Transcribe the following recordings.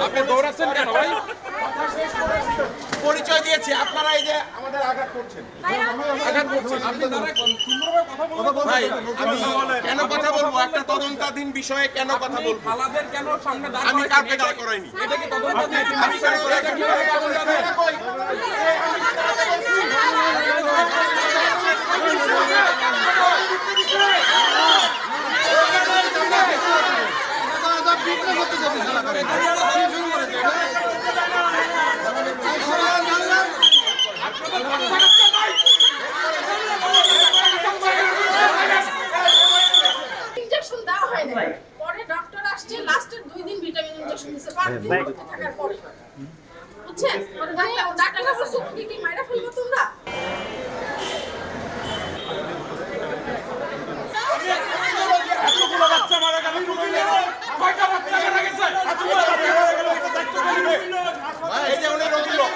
আপনি দৌড়াচ্ছেন কেন ভাই? পরিচয় দিয়েছি, আপনারা এই যে আমাদের আঘাত করছেন। আঘাত করছেন আপনি, দাঁড়ায় সুন্দরভাবে কথা বলবেন ভাই আমি কেন কথা বলবো? একটা তদন্তাধীন বিষয়ে কেন কথা আপনি বলবো? খালাদের কেন সামনে দাঁড় আমি করাইছেন? কাউকে দাঁড় করাইনি। এটা কি তদন্তাধীন? আমি কেন এটা কিভাবে তদন্তাধীন? ইনজেকশন দেওয়া হয় না, পরে ডক্টর আসছে লাস্টের 2 দিন ভিটামিন ইনজেকশন দিয়েছে 5 দিন করতে থাকার পরে, বুঝছেন? পরে ডাক্তার বলছে তুমি কি মাইরা ফেলবো তোমরা? এতগুলো বাচ্চা মারা গেল, কয়টা বাচ্চা মারা গেছে? এই যে উনি রোগী লোক,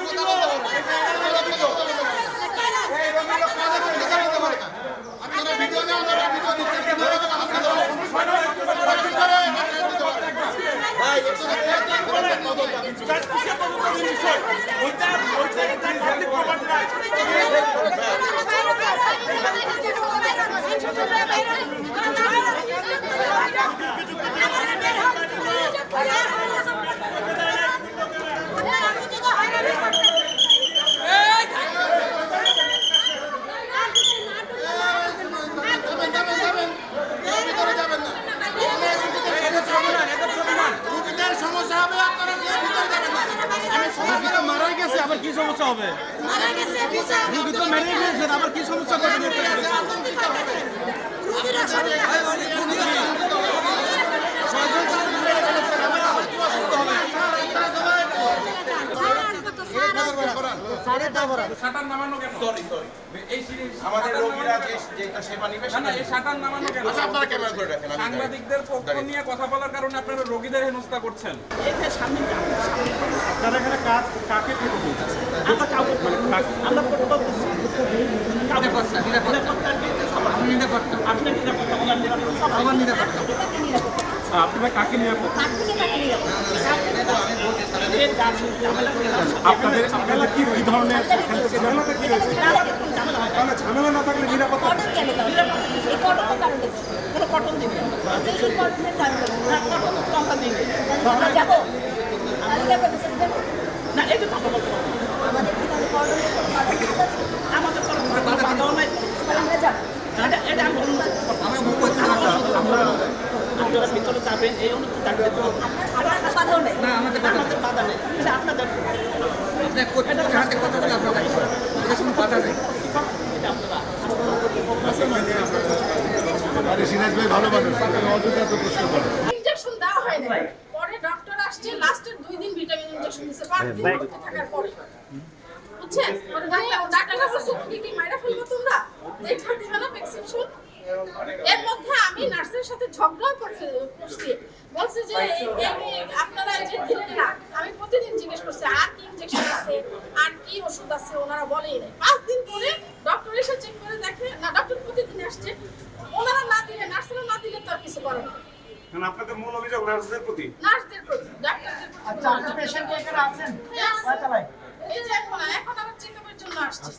আবার কি সমস্যা হবে? রোগী তো মেরে গেছেন, আবার কি সমস্যা করবেন? শাটার নামানো কেন? সরি এই সিরিজ আমাদের রোগীরা যেটা সেবা নিবে না, এই শাটার নামানো কেন? আচ্ছা, আপনারা ক্যামেরা করে রাখেন, আমি যাই। সাংবাদিকদের পক্ষ নিয়ে কথা বলার কারণে আপনারা রোগীদের হেনস্থা করছেন। আপনারা এখানে কাজ কাকে পেতে বলছেন? আমরা কাউকে আমরা আপনারা কাকে নিরাপত্তা? আপনাদের আপনারা কি ধরনের ঝামেলাটা কি রয়েছে? ঝামেলা না থাকলে নিরাপত্তা না, এটা তো আপনারা ভিতরে যাবেন এই অনুযায়ী না, আমাদের বাধা নেই। আপনাদের ইনজেকশন দেওয়া হয় না, পরে ডক্টর আসছে লাস্টের 2 দিন ভিটামিন ইনজেকশন দিয়েছে 5 দিন করতে থাকার পরে, বুঝছেন? পরে ডাক্তার বলছে তুমি কি মাইরা ফেলবো তোমরা? দেখা দিবে না প্রেসক্রিপশন। এর মধ্যে আমি নার্সের সাথে ঝগড়া করছি, বলছে যে আপনারা এই যে দিলেন না। আমি প্রতিদিন জিজ্ঞেস করছি আর কি ইনজেকশন আছে, আর কি ওষুধ আছে, ওনারা বলেই নাই। 5 দিন পরে ডক্টর এসে চেক করে দেখে না, ডক্টর প্রতিদিন আসছে, ওনারা না দিলে, নার্সরা না দিলে তো আর কিছু করে না। কারণ আপনাদের মূল অভিযোগ নার্সদের প্রতি। নার্সদের প্রতি, ডাক্তারদের প্রতি। আচ্ছা, আপনার পেশেন্ট কি এখানে আছেন? কয়টা ভাই? এই যে এখন আবার চেকআপের জন্য আসছে।